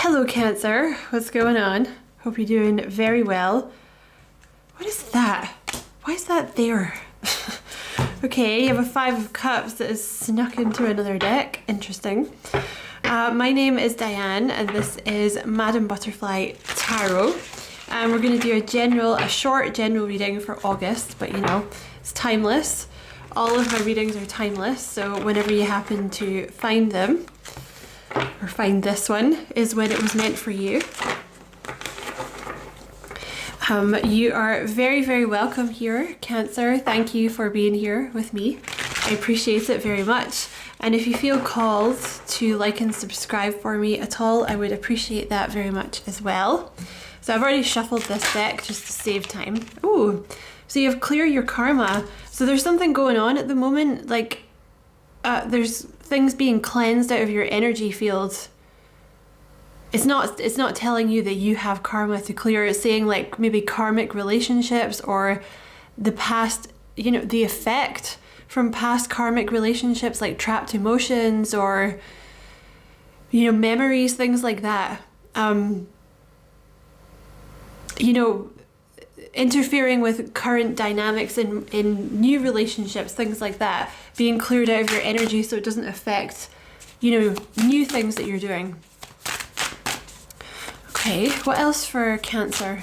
Hello Cancer, what's going on? Hope you're doing very well. What is that? Why is that there? Okay, you have a Five of Cups that is snuck into another deck. Interesting. My name is Diane and this is Madam Butterfly Tarot. We're going to do a short general reading for August, but you know, it's timeless. All of my readings are timeless, so whenever you happen to find them, or find this one, is when it was meant for you. You are very, very welcome here, Cancer. Thank you for being here with me. I appreciate it very much. And if you feel called to like and subscribe for me at all, I would appreciate that very much as well. So I've already shuffled this deck just to save time. Ooh, so you have clear your karma. So there's something going on at the moment, like there's things being cleansed out of your energy field. It's not telling you that you have karma to clear. It's saying like maybe karmic relationships or the past, you know, the effect from past karmic relationships, like trapped emotions or, you know, memories, things like that. You know, interfering with current dynamics in new relationships, things like that, being cleared out of your energy so it doesn't affect, you know, new things that you're doing. Okay, what else for Cancer?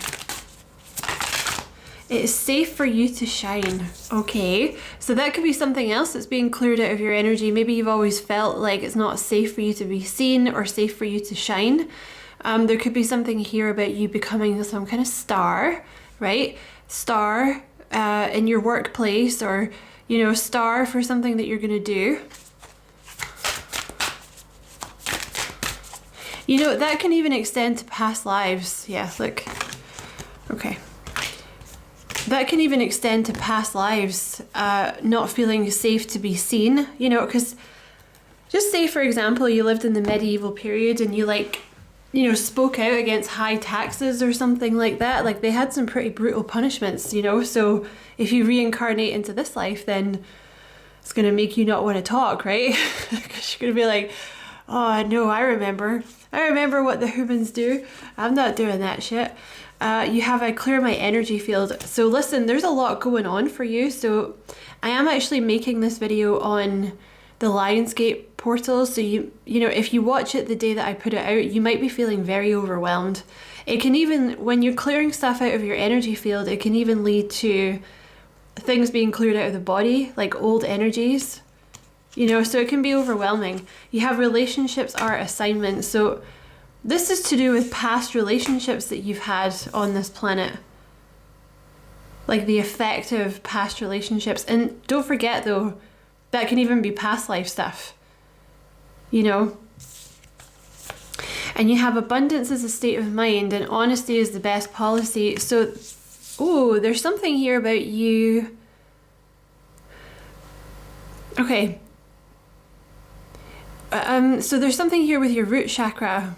It is safe for you to shine. Okay, so that could be something else that's being cleared out of your energy. Maybe you've always felt like it's not safe for you to be seen or safe for you to shine. There could be something here about you becoming some kind of star, right? Star in your workplace, or, you know, star for something that you're going to do. You know, that can even extend to past lives. Yeah, look. Okay. That can even extend to past lives, not feeling safe to be seen, you know, because just say, for example, you lived in the medieval period and you, like, you know, spoke out against high taxes or something like that. Like, they had some pretty brutal punishments, you know, so if you reincarnate into this life, then it's going to make you not want to talk, right? Because you're going to be like, oh no, I remember what the humans do. I'm not doing that shit. You have I clear my energy field. So listen, there's a lot going on for you. So I am actually making this video on the Lionsgate portal. So you know, if you watch it the day that I put it out, you might be feeling very overwhelmed. It can even, when you're clearing stuff out of your energy field, it can even lead to things being cleared out of the body, like old energies. You know, so it can be overwhelming. You have relationships are assignments. So this is to do with past relationships that you've had on this planet. Like the effect of past relationships. And don't forget though, that can even be past life stuff. You know? And you have abundance as a state of mind and honesty is the best policy. So, oh, there's something here about you. Okay. So there's something here with your root chakra.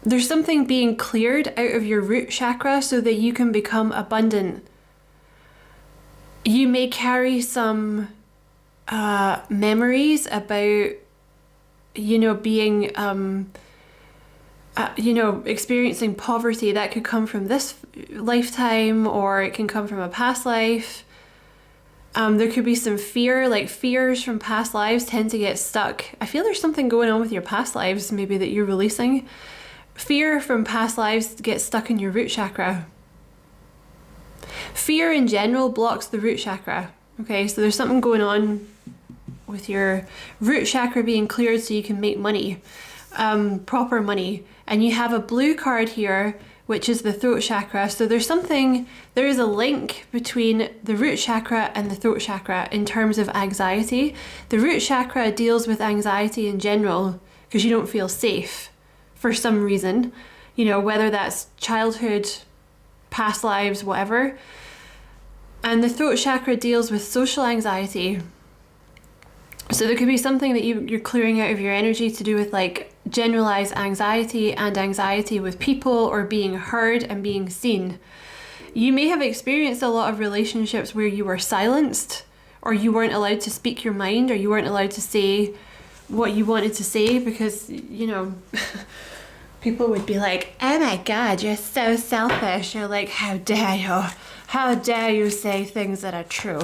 There's something being cleared out of your root chakra so that you can become abundant. You may carry some memories about, you know, being, you know, experiencing poverty. That could come from this lifetime or it can come from a past life. There could be some fear, like fears from past lives tend to get stuck. I feel there's something going on with your past lives maybe that you're releasing. Fear from past lives gets stuck in your root chakra. Fear in general blocks the root chakra. Okay, so there's something going on with your root chakra being cleared so you can make money, proper money. And you have a blue card here, which is the throat chakra. So there is a link between the root chakra and the throat chakra in terms of anxiety. The root chakra deals with anxiety in general because you don't feel safe for some reason, you know, whether that's childhood, past lives, whatever. And the throat chakra deals with social anxiety. So there could be something that you're clearing out of your energy to do with like generalized anxiety and anxiety with people or being heard and being seen. You may have experienced a lot of relationships where you were silenced or you weren't allowed to speak your mind or you weren't allowed to say what you wanted to say because, you know, people would be like, oh my God, you're so selfish. Or like, how dare you? How dare you say things that are true?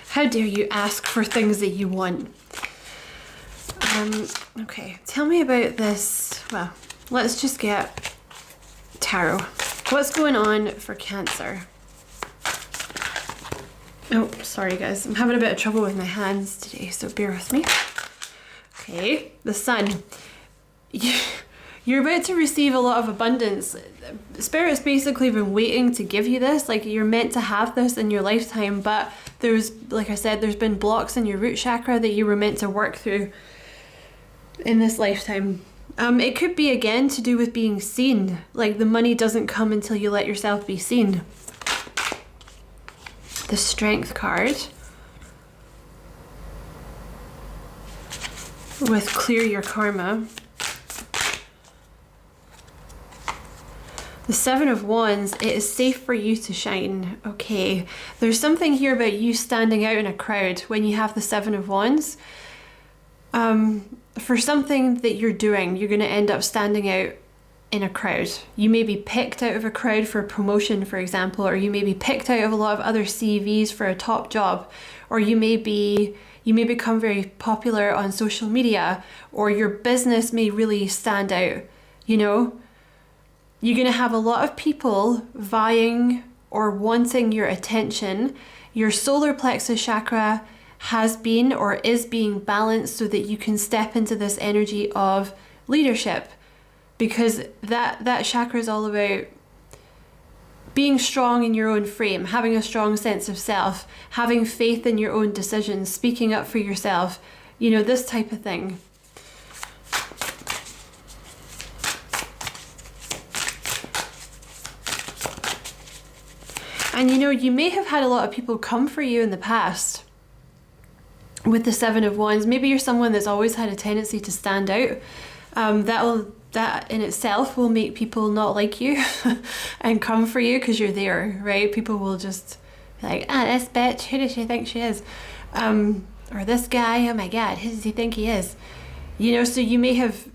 How dare you ask for things that you want? Okay, tell me about this. Well, let's just get tarot. What's going on for Cancer? Oh, sorry guys, I'm having a bit of trouble with my hands today, so bear with me. Okay, the Sun. You're about to receive a lot of abundance. Spirit's basically been waiting to give you this. Like, you're meant to have this in your lifetime, but there's, like I said, there's been blocks in your root chakra that you were meant to work through in this lifetime. It could be, again, to do with being seen. Like, the money doesn't come until you let yourself be seen. The Strength card. With clear your karma. The Seven of Wands, it is safe for you to shine. Okay, there's something here about you standing out in a crowd when you have the Seven of Wands. For something that you're doing, you're going to end up standing out in a crowd. You may be picked out of a crowd for a promotion, for example, or you may be picked out of a lot of other CVs for a top job, or you may become very popular on social media, or your business may really stand out, you know? You're going to have a lot of people vying or wanting your attention. Your solar plexus chakra has been or is being balanced so that you can step into this energy of leadership, because that chakra is all about being strong in your own frame, having a strong sense of self, having faith in your own decisions, speaking up for yourself, you know, this type of thing. And you know, you may have had a lot of people come for you in the past with the Seven of Wands. Maybe you're someone that's always had a tendency to stand out. That in itself will make people not like you and come for you because you're there, right? People will just be like, this bitch, who does she think she is? Or this guy, oh my God, who does he think he is? You know, so you may have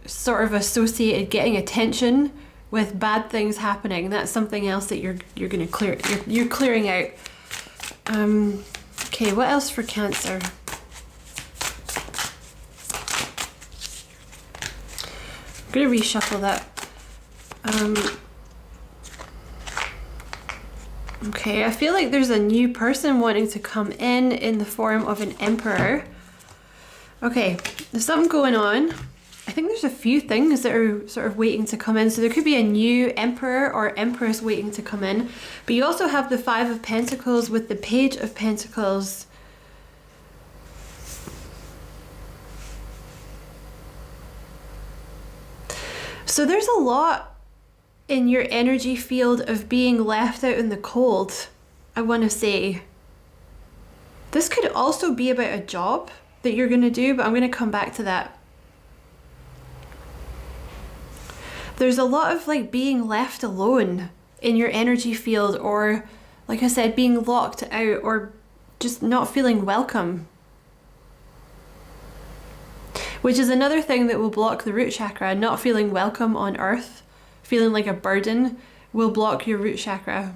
sort of associated getting attention with bad things happening. That's something else that you're going to clear. You're clearing out. Okay, what else for Cancer? I'm going to reshuffle that. Okay, I feel like there's a new person wanting to come in the form of an Emperor. Okay, there's something going on. I think there's a few things that are sort of waiting to come in. So there could be a new Emperor or Empress waiting to come in. But you also have the Five of Pentacles with the Page of Pentacles. So there's a lot in your energy field of being left out in the cold, I want to say. This could also be about a job that you're going to do, but I'm going to come back to that. There's a lot of like being left alone in your energy field, or like I said, being locked out, or just not feeling welcome. Which is another thing that will block the root chakra. Not feeling welcome on earth, feeling like a burden, will block your root chakra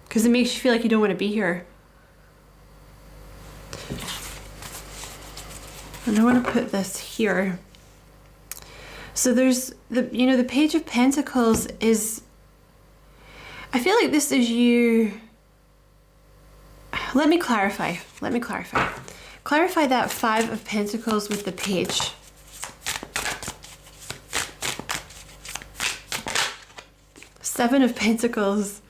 because it makes you feel like you don't want to be here. And I want to put this here. So there's the Page of Pentacles is, I feel like this is you. Let me clarify. Clarify that Five of Pentacles with the Page. Seven of Pentacles.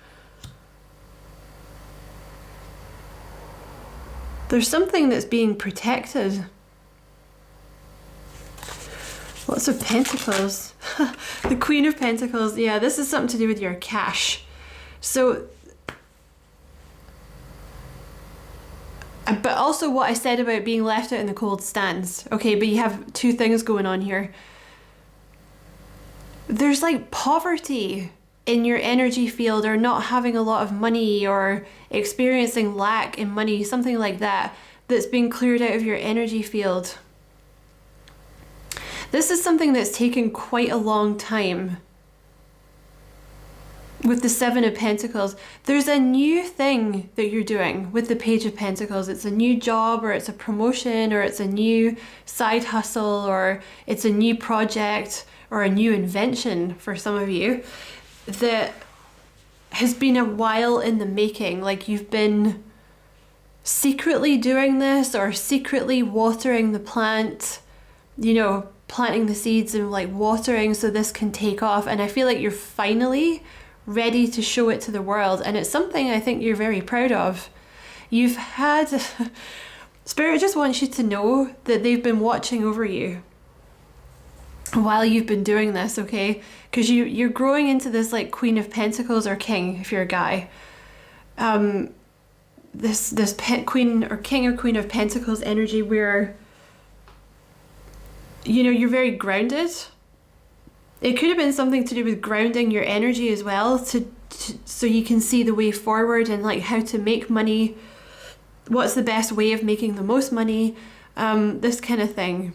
There's something that's being protected. Lots of Pentacles. The Queen of Pentacles. Yeah, this is something to do with your cash. So, but also what I said about being left out in the cold stands. Okay, but you have two things going on here. There's like poverty in your energy field, or not having a lot of money, or experiencing lack in money, something like that, that's been cleared out of your energy field. This is something that's taken quite a long time. With the Seven of Pentacles, there's a new thing that you're doing with the Page of Pentacles. It's a new job, or it's a promotion, or it's a new side hustle, or it's a new project, or a new invention for some of you that has been a while in the making. Like you've been secretly doing this, or secretly watering the plant, you know, planting the seeds and like watering so this can take off. And I feel like you're finally ready to show it to the world, and it's something I think you're very proud of. You've had Spirit just wants you to know that they've been watching over you while you've been doing this, okay? Because you're growing into this like Queen of Pentacles or King if you're a guy. This Queen or King or Queen of Pentacles energy where, you know, you're very grounded. It could have been something to do with grounding your energy as well, so you can see the way forward and like how to make money, what's the best way of making the most money, this kind of thing.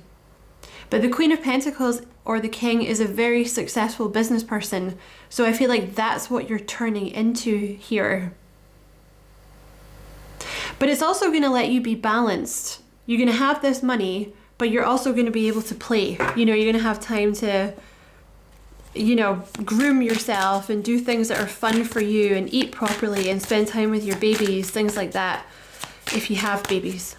But the Queen of Pentacles or the King is a very successful business person, so I feel like that's what you're turning into here. But it's also going to let you be balanced. You're going to have this money, but you're also going to be able to play. You know, you're going to have time to, you know, groom yourself and do things that are fun for you and eat properly and spend time with your babies, things like that, if you have babies.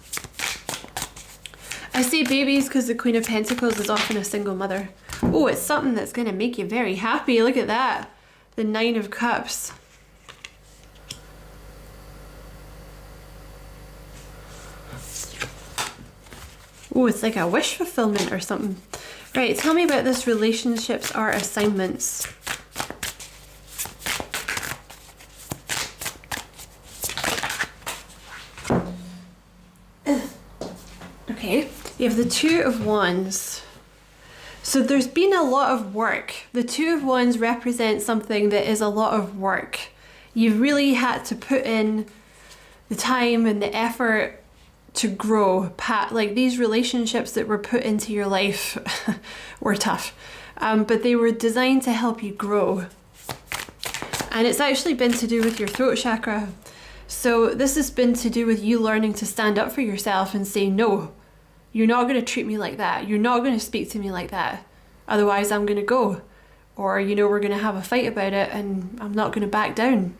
I say babies because the Queen of Pentacles is often a single mother. Oh, it's something that's going to make you very happy. Look at that. The Nine of Cups. Oh, it's like a wish fulfillment or something. Right, tell me about this. Relationships are assignments. Okay, you have the Two of Wands. So there's been a lot of work. The Two of Wands represents something that is a lot of work. You've really had to put in the time and the effort to grow. Like these relationships that were put into your life were tough, but they were designed to help you grow. And it's actually been to do with your throat chakra. So this has been to do with you learning to stand up for yourself and say, no, you're not going to treat me like that. You're not going to speak to me like that. Otherwise I'm going to go. Or, you know, we're going to have a fight about it and I'm not going to back down.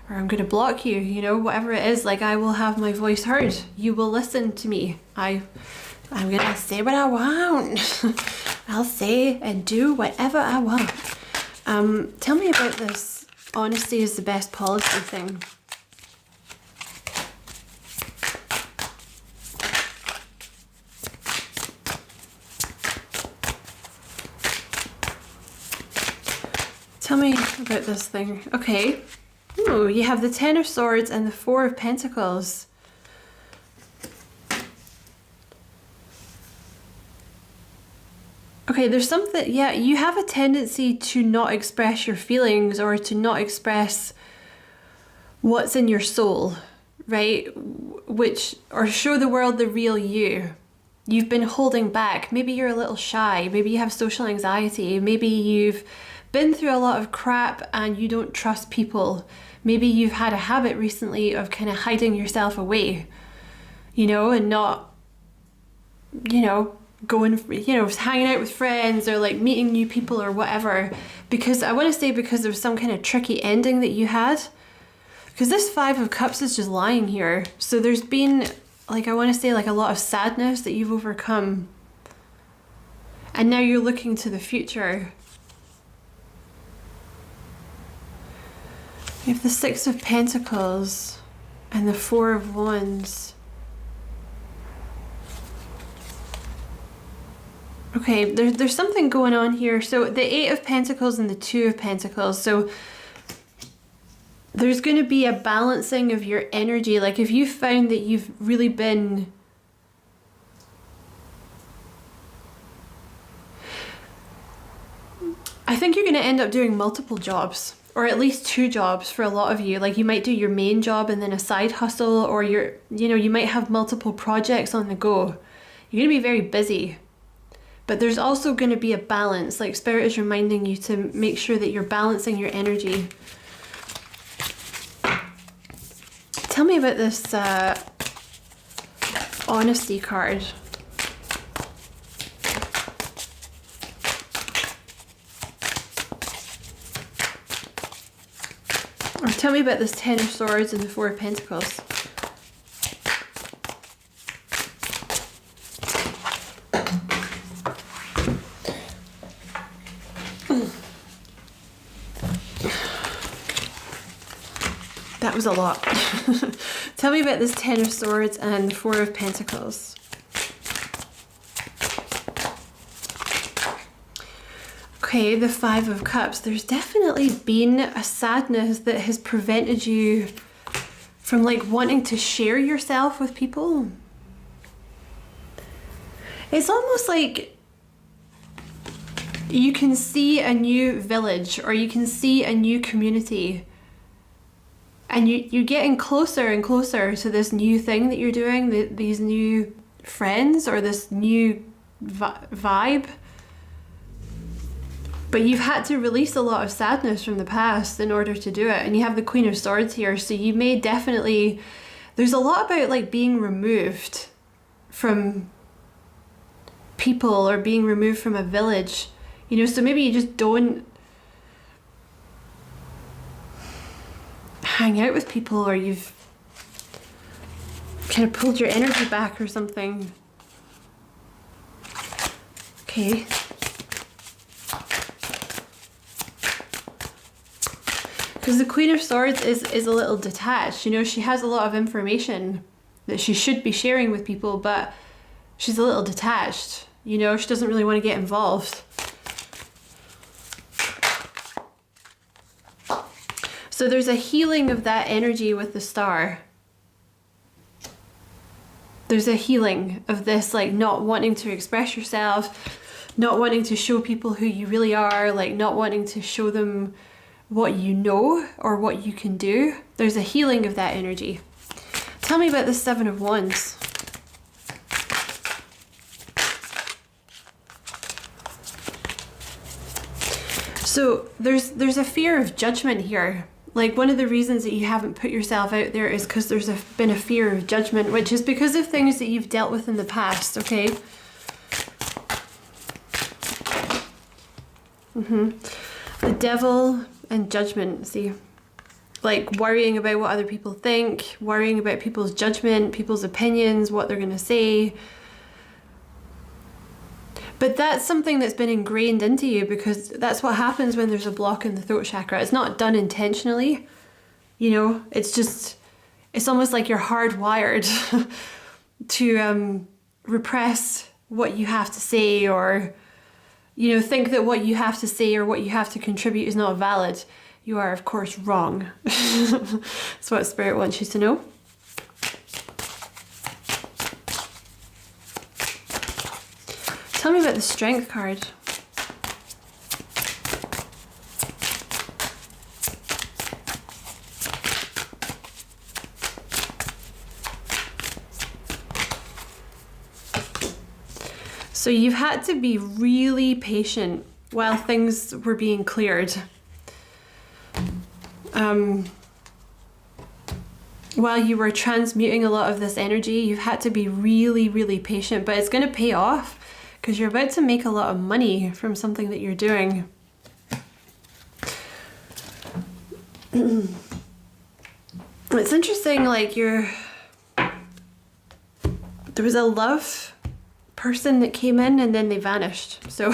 Or I'm going to block you, you know, whatever it is. Like, I will have my voice heard. You will listen to me. I'm going to say what I want. I'll say and do whatever I want. Tell me about this. Honesty is the best policy thing. Tell me about this thing. Okay. Ooh, you have the Ten of Swords and the Four of Pentacles. Okay, there's something, yeah, you have a tendency to not express your feelings or to not express what's in your soul, right? Or show the world the real you. You've been holding back. Maybe you're a little shy. Maybe you have social anxiety. Maybe you've been through a lot of crap and you don't trust people. Maybe you've had a habit recently of kind of hiding yourself away, you know, and not, you know, going, you know, hanging out with friends or like meeting new people or whatever. Because I want to say because there was some kind of tricky ending that you had. Because this Five of Cups is just lying here. So there's been, like, I want to say like a lot of sadness that you've overcome. And now you're looking to the future. You have the Six of Pentacles and the Four of Wands. Okay, there's something going on here. So the Eight of Pentacles and the Two of Pentacles. So there's going to be a balancing of your energy. Like if you found that you've really been I think you're going to end up doing multiple jobs. Or at least two jobs for a lot of you. Like you might do your main job and then a side hustle, or you might have multiple projects on the go. You're going to be very busy. But there's also going to be a balance. Like Spirit is reminding you to make sure that you're balancing your energy. Tell me about this honesty card. Or tell me about this Ten of Swords and the Four of Pentacles. That was a lot. Tell me about this Ten of Swords and the Four of Pentacles. Okay, the Five of Cups. There's definitely been a sadness that has prevented you from like wanting to share yourself with people. It's almost like you can see a new village or you can see a new community, and you're getting closer and closer to this new thing that you're doing, these new friends or this new vibe. But you've had to release a lot of sadness from the past in order to do it. And you have the Queen of Swords here. So you may definitely, there's a lot about like being removed from people or being removed from a village. You know, so maybe you just don't hang out with people, or you've kind of pulled your energy back or something. Okay. Because the Queen of Swords is a little detached. You know, she has a lot of information that she should be sharing with people, but she's a little detached. You know, she doesn't really want to get involved. So there's a healing of that energy with the Star. There's a healing of this, like, not wanting to express yourself, not wanting to show people who you really are, like not wanting to show them what you know or what you can do. There's a healing of that energy. Tell me about the Seven of Wands. So there's a fear of judgment here. Like, one of the reasons that you haven't put yourself out there is because there's been a fear of judgment, which is because of things that you've dealt with in the past, okay? The Devil and Judgment, see? Like worrying about what other people think, worrying about people's judgment, people's opinions, what they're going to say. But that's something that's been ingrained into you, because that's what happens when there's a block in the throat chakra. It's not done intentionally, you know, it's just, it's almost like you're hardwired to repress what you have to say, or, you know, think that what you have to say or what you have to contribute is not valid. You are, of course, wrong. That's what Spirit wants you to know. Tell me about the Strength card. So you've had to be really patient while things were being cleared. While you were transmuting a lot of this energy, you've had to be really, really patient, but it's going to pay off, because you're about to make a lot of money from something that you're doing. It's interesting, like there was a love person that came in and then they vanished. So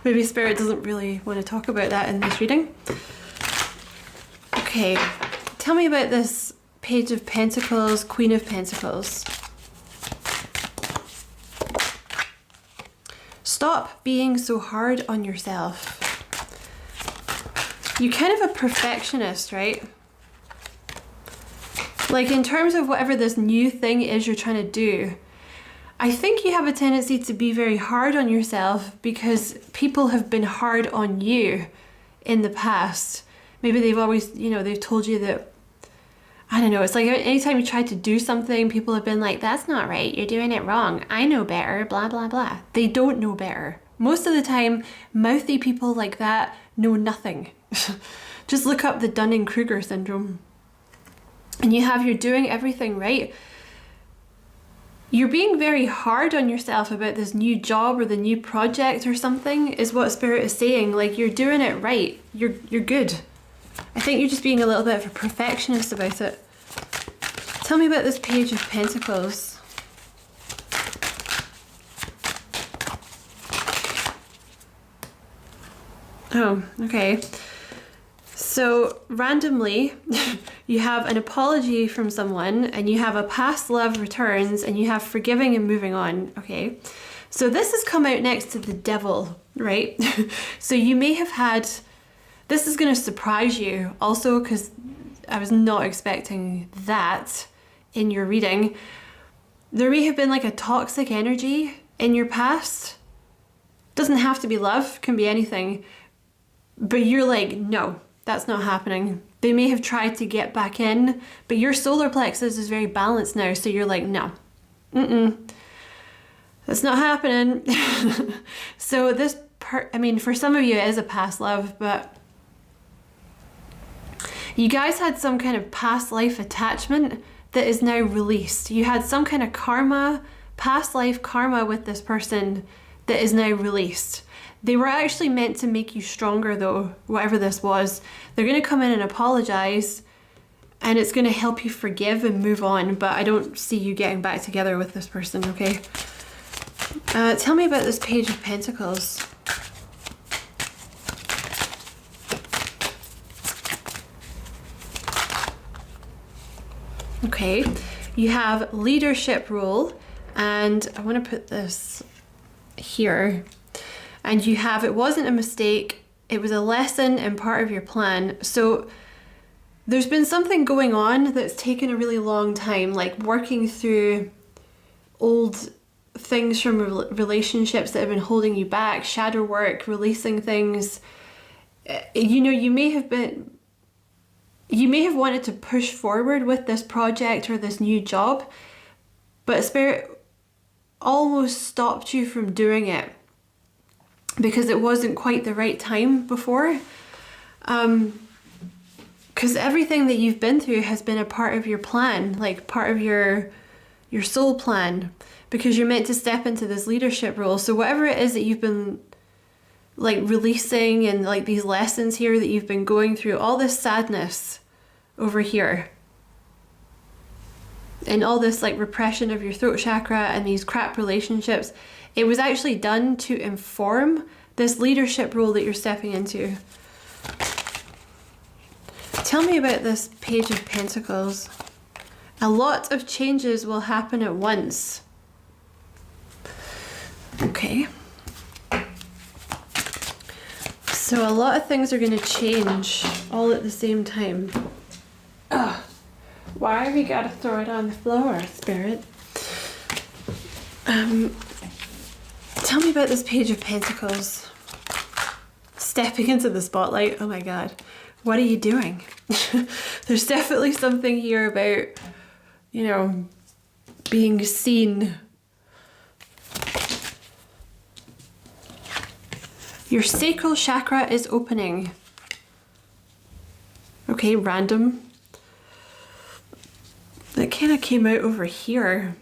maybe Spirit doesn't really want to talk about that in this reading. Okay, tell me about this Page of Pentacles, Queen of Pentacles. Stop being so hard on yourself. You're kind of a perfectionist, right? Like, in terms of whatever this new thing is you're trying to do, I think you have a tendency to be very hard on yourself because people have been hard on you in the past. Maybe they've always, you know, they've told you that, I don't know, it's like anytime you try to do something, people have been like, that's not right, you're doing it wrong, I know better, blah, blah, blah. They don't know better. Most of the time, mouthy people like that know nothing. Just look up the Dunning-Kruger syndrome. And you're doing everything right. You're being very hard on yourself about this new job or the new project or something, is what Spirit is saying. Like, you're doing it right. You're good. I think you're just being a little bit of a perfectionist about it. Tell me about this Page of Pentacles. Oh, okay. So randomly, you have an apology from someone, and you have a past love returns, and you have forgiving and moving on, okay? So this has come out next to the Devil, right? So you may have had, this is going to surprise you also, because I was not expecting that in your reading. There may have been like a toxic energy in your past. Doesn't have to be love, can be anything. But you're like, no, that's not happening. They may have tried to get back in, but your solar plexus is very balanced now, so you're like, no, that's not happening. So this I mean, for some of you it is a past love, but you guys had some kind of past life attachment that is now released. You had some kind of karma, past life karma with this person that is now released. They were actually meant to make you stronger though, whatever this was. They're going to come in and apologize, and it's going to help you forgive and move on, but I don't see you getting back together with this person, okay? Tell me about this Page of Pentacles. Okay, you have leadership role, and I want to put this here. And you have, it wasn't a mistake, it was a lesson and part of your plan. So there's been something going on that's taken a really long time, like working through old things from relationships that have been holding you back, shadow work, releasing things. You know, you may have wanted to push forward with this project or this new job, but Spirit almost stopped you from doing it because it wasn't quite the right time before. Because everything that you've been through has been a part of your plan, like part of your soul plan, because you're meant to step into this leadership role. So whatever it is that you've been like releasing, and like these lessons here that you've been going through, all this sadness over here, and all this like repression of your throat chakra and these crap relationships, it was actually done to inform this leadership role that you're stepping into. Tell me about this Page of Pentacles. A lot of changes will happen at once. Okay. So a lot of things are going to change all at the same time. Ugh. Why have you got to throw it on the floor, Spirit? Tell me about this Page of Pentacles. Stepping into the spotlight. Oh my God. What are you doing? There's definitely something here about, you know, being seen. Your sacral chakra is opening. Okay, random. That kind of came out over here.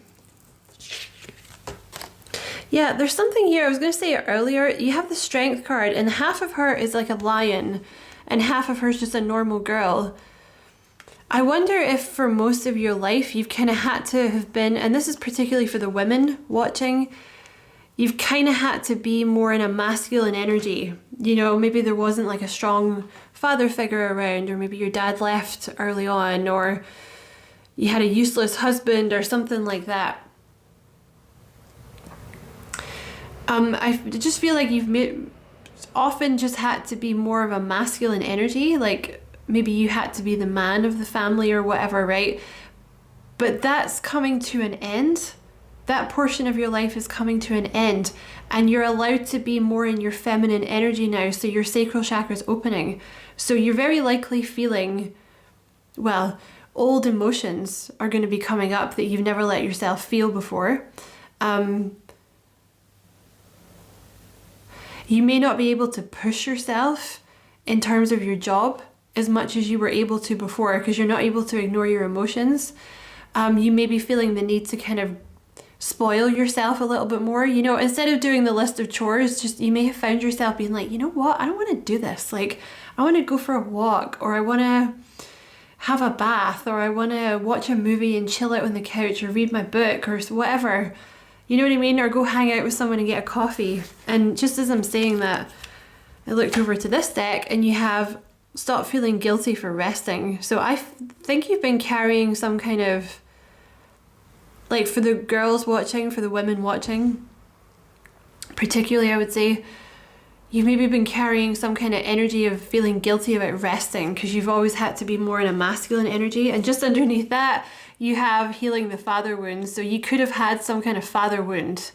Yeah, there's something here. I was going to say it earlier. You have the Strength card, and half of her is like a lion, and half of her is just a normal girl. I wonder if for most of your life you've kind of had to have been, and this is particularly for the women watching, you've kind of had to be more in a masculine energy. You know, maybe there wasn't like a strong father figure around, or maybe your dad left early on, or you had a useless husband or something like that. I just feel like you've often just had to be more of a masculine energy, like maybe you had to be the man of the family or whatever, right? But that's coming to an end. That portion of your life is coming to an end, and you're allowed to be more in your feminine energy now, so your sacral chakra is opening. So you're very likely feeling, well, old emotions are going to be coming up that you've never let yourself feel before. You may not be able to push yourself in terms of your job as much as you were able to before, because you're not able to ignore your emotions. You may be feeling the need to kind of spoil yourself a little bit more. You know, instead of doing the list of chores, just you may have found yourself being like, you know what, I don't want to do this. Like, I want to go for a walk, or I want to have a bath, or I want to watch a movie and chill out on the couch, or read my book, or whatever. You know what I mean? Or go hang out with someone and get a coffee. And just as I'm saying that, I looked over to this deck and you have stop feeling guilty for resting. So I think you've been carrying some kind of, like, for the girls watching, for the women watching, particularly I would say, you've maybe been carrying some kind of energy of feeling guilty about resting because you've always had to be more in a masculine energy. And just underneath that, you have healing the father wound. So you could have had some kind of father wound.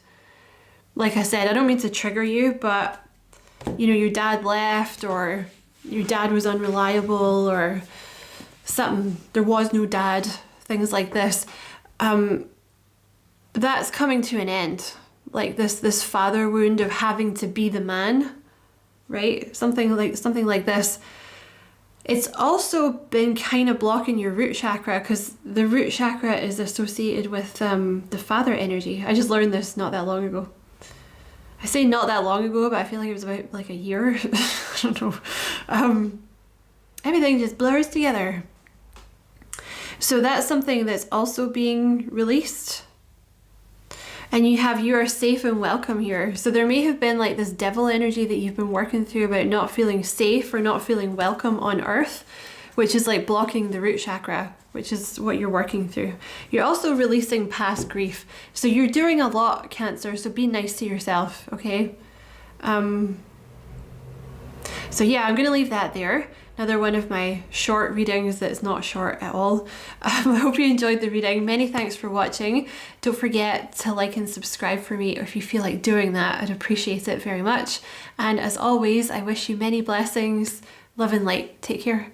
Like I said, I don't mean to trigger you, but you know, your dad left, or your dad was unreliable, or something, there was no dad, things like this. That's coming to an end. Like this father wound of having to be the man, right? Something like this. It's also been kind of blocking your root chakra, because the root chakra is associated with the father energy. I just learned this not that long ago. I say not that long ago, but I feel like it was about like a year. I don't know. Everything just blurs together. So that's something that's also being released. And you have, you are safe and welcome here. So there may have been like this devil energy that you've been working through about not feeling safe or not feeling welcome on earth, which is like blocking the root chakra, which is what you're working through. You're also releasing past grief. So you're doing a lot, Cancer, so be nice to yourself, okay? So yeah, I'm gonna leave that there. Another one of my short readings that's not short at all. I hope you enjoyed the reading. Many thanks for watching. Don't forget to like and subscribe for me if you feel like doing that. I'd appreciate it very much. And as always, I wish you many blessings, love and light. Take care.